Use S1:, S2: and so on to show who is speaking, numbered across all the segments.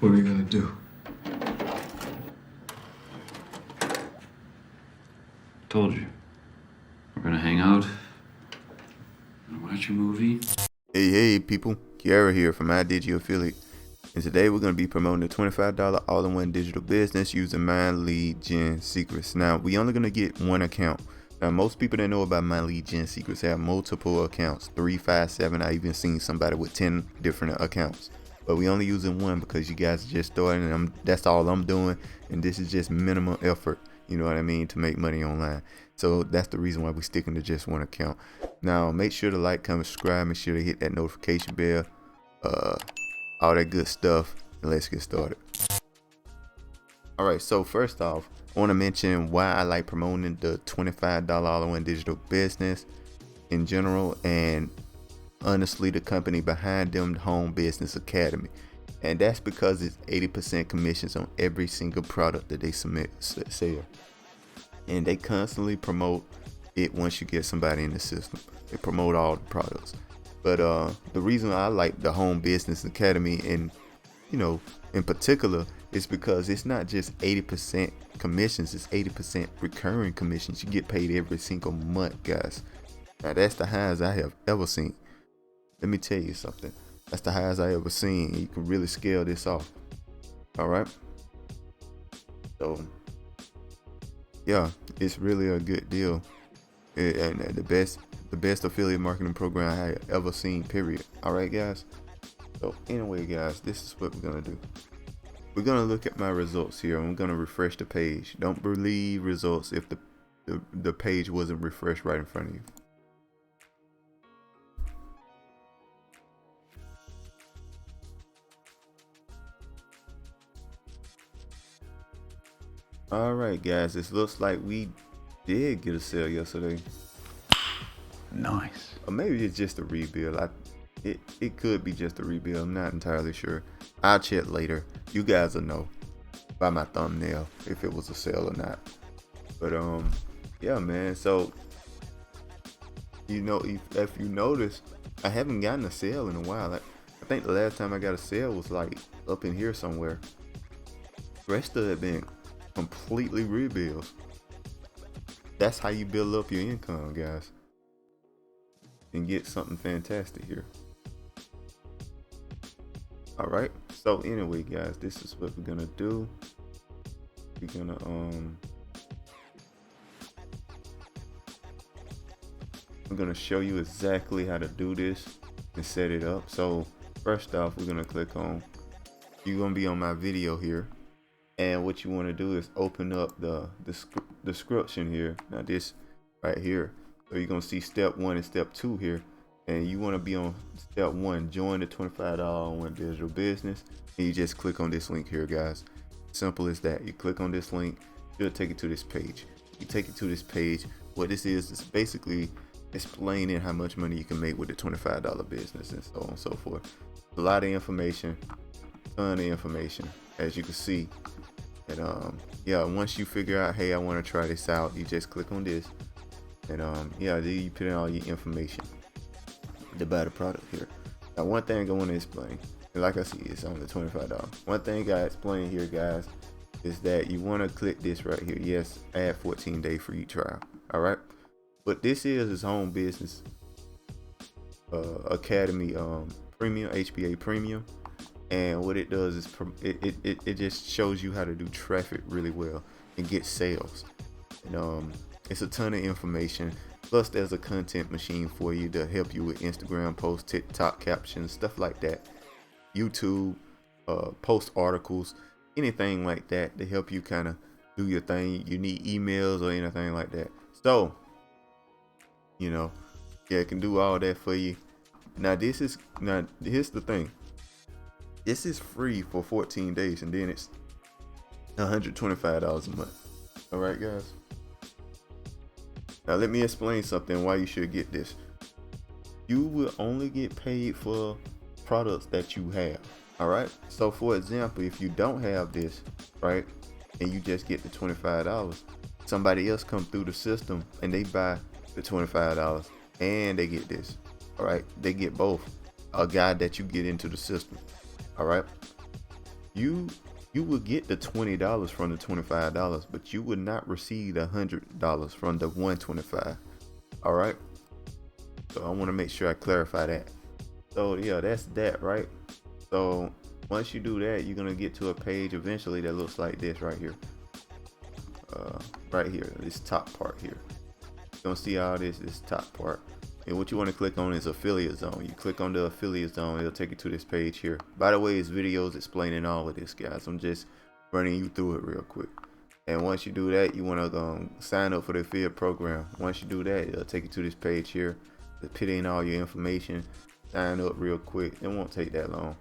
S1: What are we gonna do?
S2: Told you. We're gonna hang out, gonna watch a movie.
S3: Hey people, Kiara here from iDigi Affiliate, and today we're going to be promoting the $25 all-in-one digital business using My Lead Gen Secrets. Now, we only going to get one account. Now, most people that know about My Lead Gen Secrets have multiple accounts, 3, 5, 7. I even seen somebody with 10 different accounts, but we only using one because you guys are just starting, and that's all I'm doing, and this is just minimum effort, you know what I mean, to make money online. So that's the reason why we're sticking to just one account. Now, make sure to like, comment, subscribe, make sure to hit that notification bell, all that good stuff, and let's get started. Alright, so first off, I want to mention why I like promoting the $25 all-in-one digital business in general, and honestly the company behind them, Home Business Academy. And that's because it's 80% commissions on every single product that they sell. And they constantly promote it once you get somebody in the system. They promote all the products. But the reason I like the Home Business Academy, and in particular, is because it's not just 80% commissions, it's 80% recurring commissions. You get paid every single month, guys. Now that's the highest I have ever seen. Let me tell you something. That's the highest I ever seen. You can really scale this off. Alright. So yeah, it's really a good deal, and the best affiliate marketing program I have ever seen, period. All right, guys. So anyway, guys, this is what we're gonna do. We're gonna look at my results here. I'm gonna refresh the page. Don't believe results if the page wasn't refreshed right in front of you. All right, guys. It looks like we did get a sale yesterday.
S2: Nice.
S3: Or maybe it's just a rebuild. It could be just a rebuild. I'm not entirely sure. I'll check later. You guys will know by my thumbnail if it was a sale or not. But yeah, man. So if you notice, I haven't gotten a sale in a while. I think the last time I got a sale was like up in here somewhere. The rest of it been completely rebuilds. That's how you build up your income, guys, and get something fantastic here. All right, so anyway, guys, this is what we're gonna do. We're gonna I'm gonna show you exactly how to do this and set it up. So first off, we're gonna click on, you're gonna be on my video here, and what you want to do is open up the description here. Now this right here, so you're gonna see step 1 and step 2 here, and you want to be on step 1, join the $25 all-in-one digital business, and you just click on this link here, guys. Simple as that. You click on this link, it'll take you to this page. You take it to this page. What this is basically explaining how much money you can make with the $25 business and so on and so forth. A lot of information, ton of information, as you can see. And yeah, once you figure out, hey, I want to try this out, you just click on this, and yeah, then you put in all your information to buy the product here. Now, one thing I want to explain, and like I see, it's only $25. One thing I explain here, guys, is that you want to click this right here. Yes, add 14-day free trial. All right, but this is his Home Business Academy Premium, HBA Premium. And what it does is it just shows you how to do traffic really well and get sales. And it's a ton of information. Plus there's a content machine for you to help you with Instagram posts, TikTok captions, stuff like that. YouTube, post articles, anything like that to help you kind of do your thing. You need emails or anything like that. So, yeah, it can do all that for you. Now here's the thing. This is free for 14 days, and then it's $125 a month. All right, guys. Now let me explain something why you should get this. You will only get paid for products that you have. All right. So for example, if you don't have this, right, and you just get the $25, somebody else come through the system and they buy the $25 and they get this. All right. They get both. A guy that you get into the system. All right. you would get the $20 from the $25, but you would not receive the $100 from the 125. All right. So I want to make sure I clarify that. So yeah, that's that, right? So once you do that, you're gonna get to a page eventually that looks like this right here. Right here, this top part here. You're gonna see all this top part. And what you want to click on is affiliate zone. You click on the affiliate zone, it'll take you to this page here. By the way, it's videos explaining all of this, guys. I'm just running you through it real quick. And once you do that, you want to sign up for the affiliate program. Once you do that, it'll take you to this page here. Just put in all your information, sign up real quick. It won't take that long.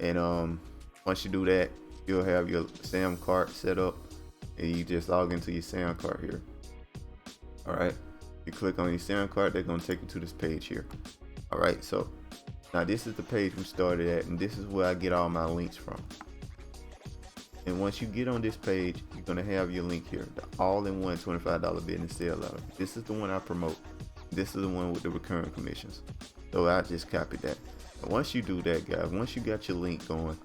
S3: And once you do that, you'll have your SAM card set up, and you just log into your SAM card here. All right. You click on your SAM card, they're gonna take you to this page here. All right, so now this is the page we started at, and this is where I get all my links from. And once you get on this page, you're gonna have your link here, the all-in-one $25 business sale letter. This is the one I promote. This is the one with the recurring commissions. So I just copied that. And once you do that, guys, once you got your link going,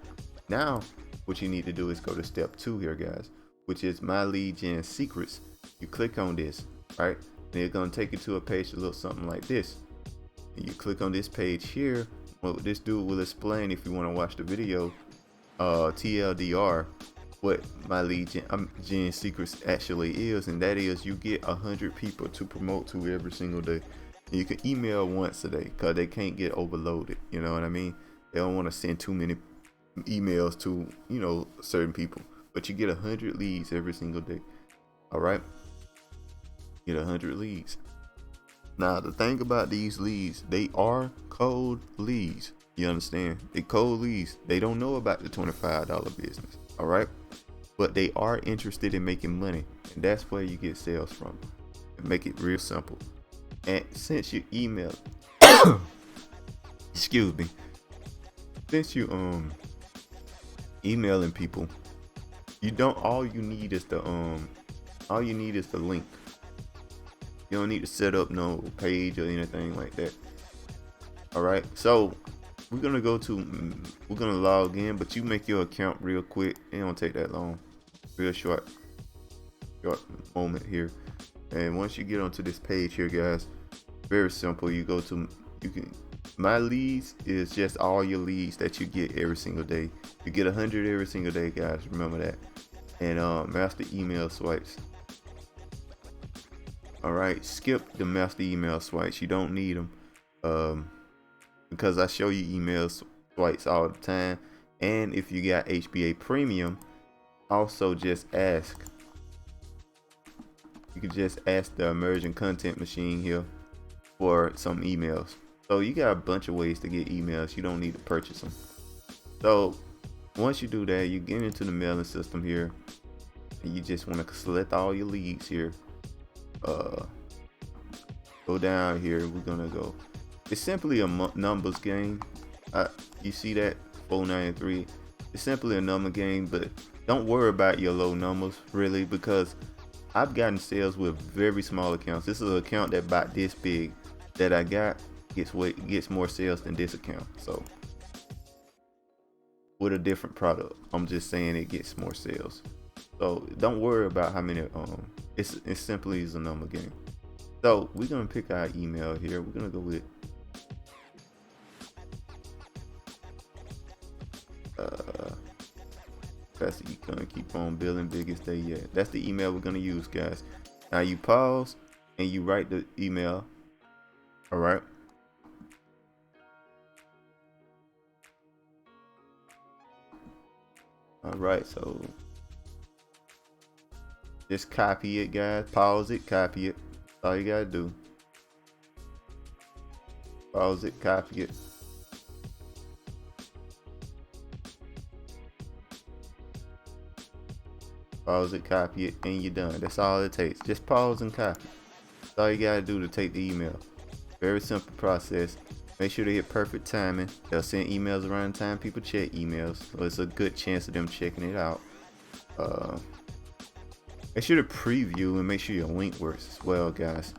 S3: now what you need to do is go to step 2 here, guys, which is my lead gen secrets. You click on this, right? They're gonna take you to a page that looks something like this. And you click on this page here. What this dude will explain, if you want to watch the video, TLDR, what my lead gen secrets actually is, and that is you get 100 people to promote to every single day. And you can email once a day because they can't get overloaded. You know what I mean? They don't want to send too many emails to, you know, certain people, but you get 100 leads every single day. All right. Get 100 leads. Now the thing about these leads, they are cold leads. You understand? They cold leads. They don't know about the $25 business. All right, but they are interested in making money, and that's where you get sales from. And make it real simple. And since you email, excuse me, since you emailing people, you don't. All you need is the link. You don't need to set up no page or anything like that. All right, so we're gonna log in, but you make your account real quick. It don't take that long. Real short moment here. And once you get onto this page here, guys, very simple. My leads is just all your leads that you get every single day. You get 100 every single day, guys. Remember that. And master email swipes. All right, skip the master email swipes. You don't need them because I show you email swipes all the time. And if you got HBA Premium, also just ask. You can just ask the emerging content machine here for some emails. So you got a bunch of ways to get emails. You don't need to purchase them. So once you do that, you get into the mailing system here, and you just want to select all your leads here. Go down here. We're gonna go. It's simply a numbers game. You see that 493? It's simply a number game, but don't worry about your low numbers really, because I've gotten sales with very small accounts. This is an account that about this big that I got gets more sales than this account. So with a different product, I'm just saying it gets more sales. So don't worry about how many. It's simply is a number game. So we're gonna pick our email here. We're gonna go with that's the gonna keep on building biggest day yet. That's the email we're gonna use, guys. Now you pause and you write the email. All right. All right. So just copy it, guys. Pause it, copy it. That's all you gotta do. Pause it, copy it. Pause it, copy it, and you're done. That's all it takes. Just pause and copy. That's all you gotta do to take the email. Very simple process. Make sure to hit perfect timing. They'll send emails around the time people check emails, so it's a good chance of them checking it out. Make sure to preview and make sure your link works as well, guys,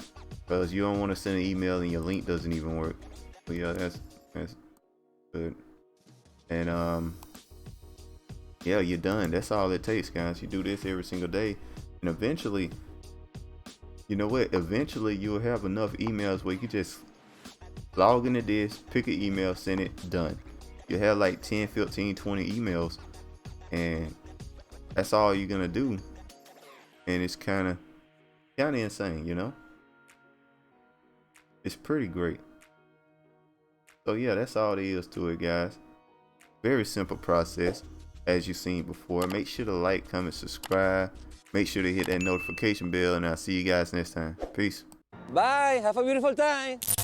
S3: because you don't want to send an email and your link doesn't even work. But yeah, that's good. And yeah, you're done. That's all it takes, guys. You do this every single day, and eventually, you know what? Eventually, you'll have enough emails where you can just log into this, pick an email, send it, done. You have like 10, 15, 20 emails, and that's all you're gonna do. And it's kind of insane, you know? It's pretty great. So yeah, that's all there is to it, guys. Very simple process, as you've seen before. Make sure to like, comment, subscribe. Make sure to hit that notification bell, and I'll see you guys next time. Peace.
S1: Bye. Have a beautiful time.